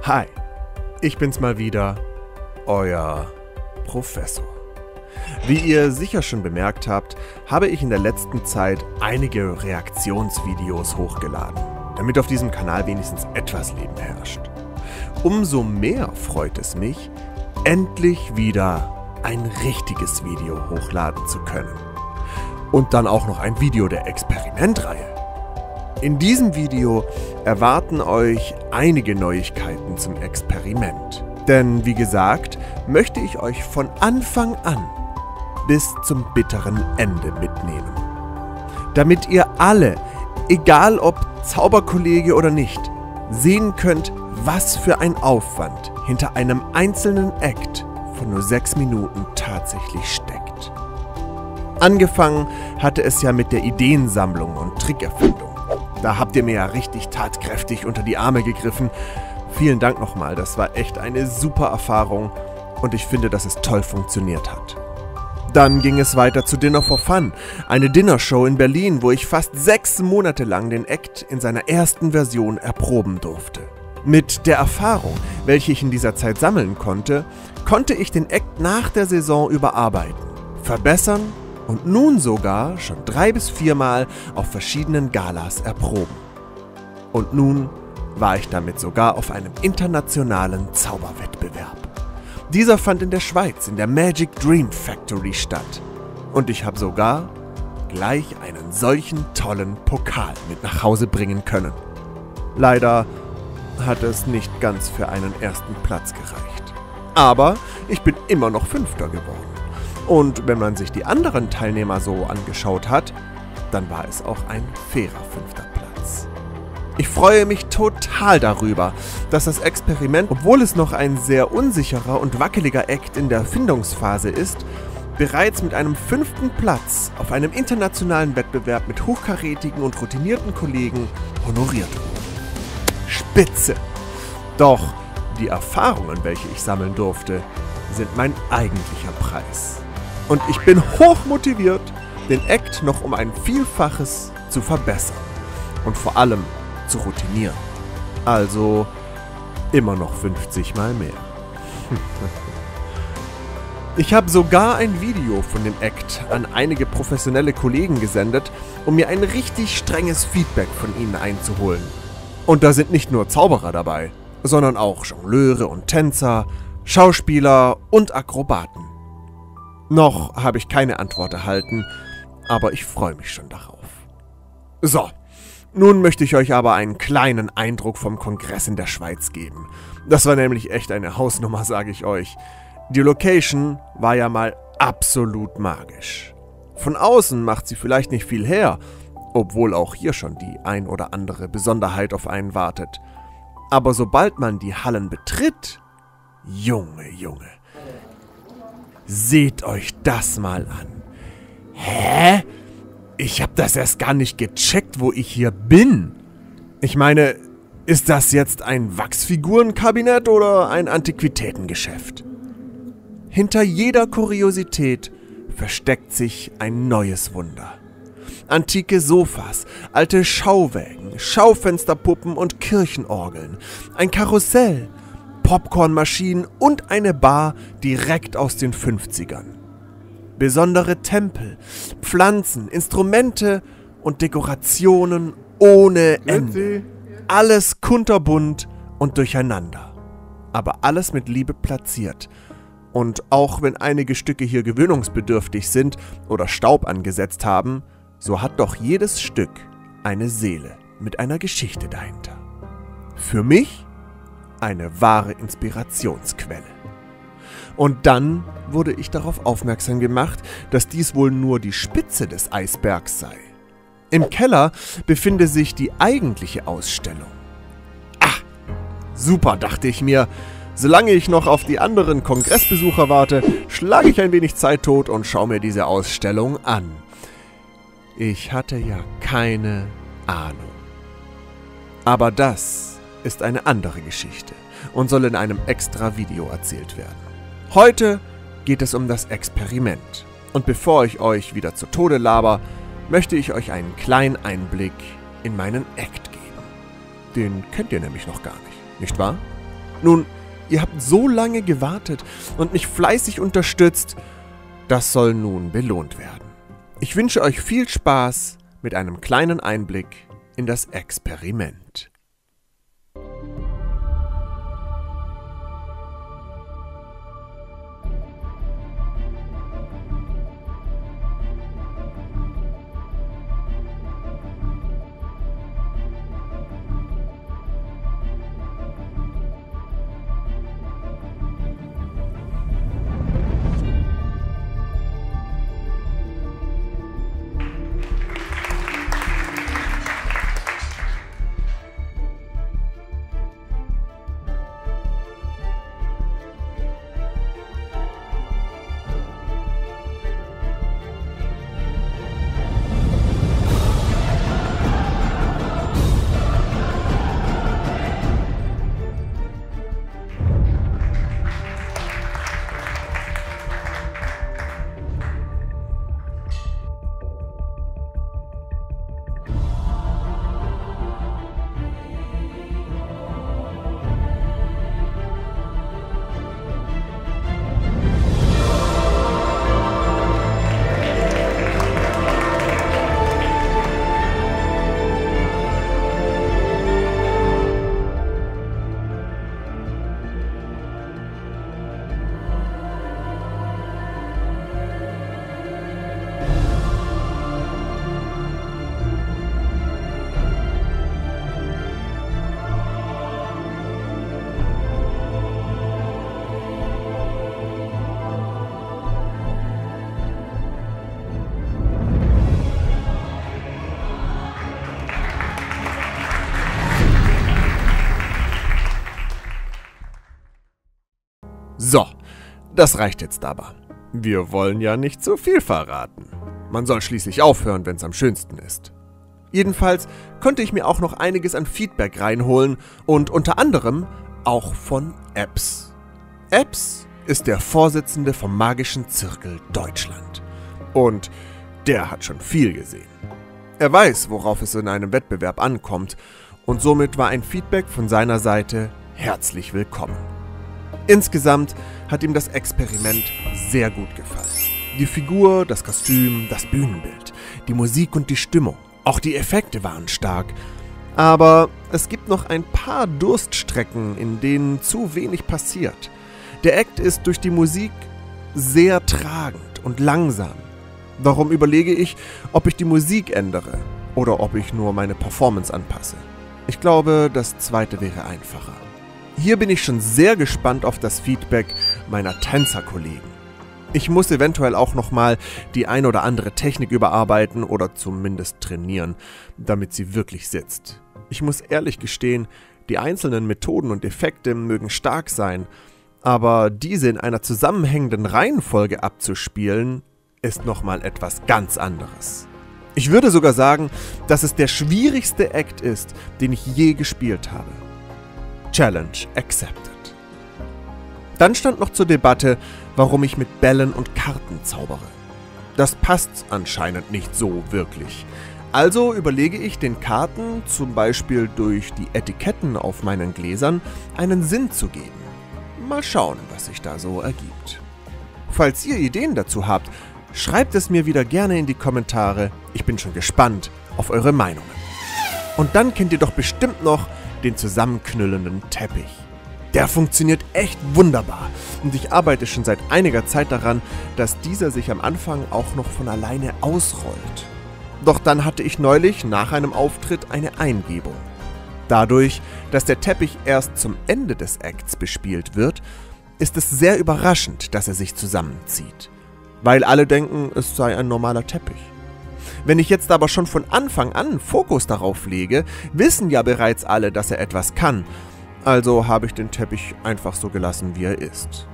Hi, ich bin's mal wieder, euer Professor. Wie ihr sicher schon bemerkt habt, habe ich in der letzten Zeit einige Reaktionsvideos hochgeladen, damit auf diesem Kanal wenigstens etwas Leben herrscht. Umso mehr freut es mich, endlich wieder ein richtiges Video hochladen zu können. Und dann auch noch ein Video der Experimentreihe. In diesem Video erwarten euch einige Neuigkeiten zum Experiment. Denn wie gesagt, möchte ich euch von Anfang an bis zum bitteren Ende mitnehmen. Damit ihr alle, egal ob Zauberkollege oder nicht, sehen könnt, was für ein Aufwand hinter einem einzelnen Act von nur 6 Minuten tatsächlich steckt. Angefangen hatte es ja mit der Ideensammlung und Trickerfindung. Da habt ihr mir ja richtig tatkräftig unter die Arme gegriffen. Vielen Dank nochmal, das war echt eine super Erfahrung und ich finde, dass es toll funktioniert hat. Dann ging es weiter zu Dinner for Fun, eine Dinnershow in Berlin, wo ich fast 6 Monate lang den Act in seiner ersten Version erproben durfte. Mit der Erfahrung, welche ich in dieser Zeit sammeln konnte, konnte ich den Act nach der Saison überarbeiten, verbessern und nun sogar schon 3 bis 4 Mal auf verschiedenen Galas erproben. Und nun war ich damit sogar auf einem internationalen Zauberwettbewerb. Dieser fand in der Schweiz in der Magic Dream Factory statt. Und ich habe sogar gleich einen solchen tollen Pokal mit nach Hause bringen können. Leider hat es nicht ganz für einen ersten Platz gereicht. Aber ich bin immer noch 5. geworden. Und wenn man sich die anderen Teilnehmer so angeschaut hat, dann war es auch ein fairer 5. Platz. Ich freue mich total darüber, dass das Experiment, obwohl es noch ein sehr unsicherer und wackeliger Act in der Findungsphase ist, bereits mit einem 5. Platz auf einem internationalen Wettbewerb mit hochkarätigen und routinierten Kollegen honoriert wurde. Spitze! Doch die Erfahrungen, welche ich sammeln durfte, sind mein eigentlicher Preis. Und ich bin hochmotiviert, den Act noch um ein Vielfaches zu verbessern und vor allem zu routinieren. Also immer noch 50 Mal mehr. Ich habe sogar ein Video von dem Act an einige professionelle Kollegen gesendet, um mir ein richtig strenges Feedback von ihnen einzuholen. Und da sind nicht nur Zauberer dabei, sondern auch Jongleure und Tänzer, Schauspieler und Akrobaten. Noch habe ich keine Antwort erhalten, aber ich freue mich schon darauf. So, nun möchte ich euch aber einen kleinen Eindruck vom Kongress in der Schweiz geben. Das war nämlich echt eine Hausnummer, sage ich euch. Die Location war ja mal absolut magisch. Von außen macht sie vielleicht nicht viel her, obwohl auch hier schon die ein oder andere Besonderheit auf einen wartet. Aber sobald man die Hallen betritt, Junge, Junge, seht euch das mal an. Hä? Ich hab das erst gar nicht gecheckt, wo ich hier bin. Ich meine, ist das jetzt ein Wachsfigurenkabinett oder ein Antiquitätengeschäft? Hinter jeder Kuriosität versteckt sich ein neues Wunder. Antike Sofas, alte Schauwägen, Schaufensterpuppen und Kirchenorgeln, ein Karussell, Popcornmaschinen und eine Bar direkt aus den 50ern. Besondere Tempel, Pflanzen, Instrumente und Dekorationen ohne Ende. Alles kunterbunt und durcheinander. Aber alles mit Liebe platziert. Und auch wenn einige Stücke hier gewöhnungsbedürftig sind oder Staub angesetzt haben, so hat doch jedes Stück eine Seele mit einer Geschichte dahinter. Für mich eine wahre Inspirationsquelle. Und dann wurde ich darauf aufmerksam gemacht, dass dies wohl nur die Spitze des Eisbergs sei. Im Keller befinde sich die eigentliche Ausstellung. Ah, super, dachte ich mir. Solange ich noch auf die anderen Kongressbesucher warte, schlage ich ein wenig Zeit tot und schaue mir diese Ausstellung an. Ich hatte ja keine Ahnung. Aber das ist eine andere Geschichte und soll in einem extra Video erzählt werden. Heute geht es um das Experiment. Und bevor ich euch wieder zu Tode laber, möchte ich euch einen kleinen Einblick in meinen Act geben. Den kennt ihr nämlich noch gar nicht, nicht wahr? Nun, ihr habt so lange gewartet und mich fleißig unterstützt. Das soll nun belohnt werden. Ich wünsche euch viel Spaß mit einem kleinen Einblick in das Experiment. So, das reicht jetzt aber. Wir wollen ja nicht zu viel verraten. Man soll schließlich aufhören, wenn es am schönsten ist. Jedenfalls konnte ich mir auch noch einiges an Feedback reinholen und unter anderem auch von Epps. Epps ist der Vorsitzende vom Magischen Zirkel Deutschland. Und der hat schon viel gesehen. Er weiß, worauf es in einem Wettbewerb ankommt, und somit war ein Feedback von seiner Seite herzlich willkommen. Insgesamt hat ihm das Experiment sehr gut gefallen. Die Figur, das Kostüm, das Bühnenbild, die Musik und die Stimmung, auch die Effekte waren stark. Aber es gibt noch ein paar Durststrecken, in denen zu wenig passiert. Der Act ist durch die Musik sehr tragend und langsam. Darum überlege ich, ob ich die Musik ändere oder ob ich nur meine Performance anpasse. Ich glaube, das zweite wäre einfacher. Hier bin ich schon sehr gespannt auf das Feedback meiner Tänzerkollegen. Ich muss eventuell auch nochmal die ein oder andere Technik überarbeiten oder zumindest trainieren, damit sie wirklich sitzt. Ich muss ehrlich gestehen, die einzelnen Methoden und Effekte mögen stark sein, aber diese in einer zusammenhängenden Reihenfolge abzuspielen, ist nochmal etwas ganz anderes. Ich würde sogar sagen, dass es der schwierigste Act ist, den ich je gespielt habe. Challenge accepted. Dann stand noch zur Debatte, warum ich mit Bällen und Karten zaubere. Das passt anscheinend nicht so wirklich. Also überlege ich den Karten, zum Beispiel durch die Etiketten auf meinen Gläsern, einen Sinn zu geben. Mal schauen, was sich da so ergibt. Falls ihr Ideen dazu habt, schreibt es mir wieder gerne in die Kommentare. Ich bin schon gespannt auf eure Meinungen. Und dann kennt ihr doch bestimmt noch den zusammenknüllenden Teppich. Der funktioniert echt wunderbar und ich arbeite schon seit einiger Zeit daran, dass dieser sich am Anfang auch noch von alleine ausrollt. Doch dann hatte ich neulich nach einem Auftritt eine Eingebung. Dadurch, dass der Teppich erst zum Ende des Acts bespielt wird, ist es sehr überraschend, dass er sich zusammenzieht, weil alle denken, es sei ein normaler Teppich. Wenn ich jetzt aber schon von Anfang an Fokus darauf lege, wissen ja bereits alle, dass er etwas kann. Also habe ich den Teppich einfach so gelassen, wie er ist.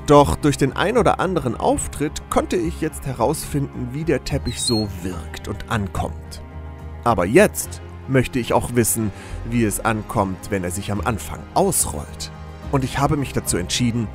Doch durch den ein oder anderen Auftritt konnte ich jetzt herausfinden, wie der Teppich so wirkt und ankommt. Aber jetzt möchte ich auch wissen, wie es ankommt, wenn er sich am Anfang ausrollt. Und ich habe mich dazu entschieden,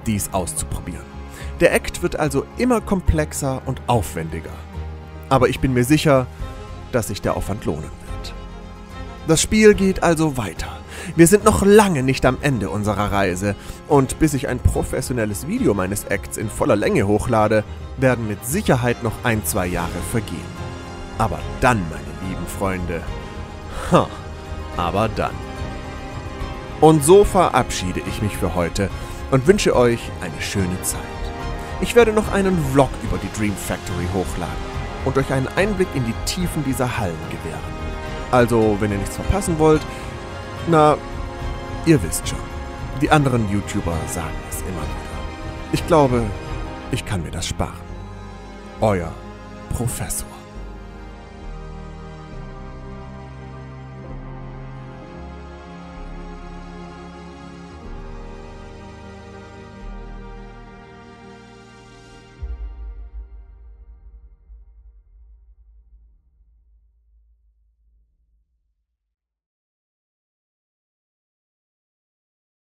dies auszuprobieren. Der Act wird also immer komplexer und aufwendiger. Aber ich bin mir sicher, dass sich der Aufwand lohnen wird. Das Spiel geht also weiter. Wir sind noch lange nicht am Ende unserer Reise und bis ich ein professionelles Video meines Acts in voller Länge hochlade, werden mit Sicherheit noch 1-2 Jahre vergehen. Aber dann, meine lieben Freunde, aber dann. Und so verabschiede ich mich für heute und wünsche euch eine schöne Zeit. Ich werde noch einen Vlog über die Dream Factory hochladen und euch einen Einblick in die Tiefen dieser Hallen gewähren. Also, wenn ihr nichts verpassen wollt, na, ihr wisst schon. Die anderen YouTuber sagen es immer wieder. Ich glaube, ich kann mir das sparen. Euer Professor.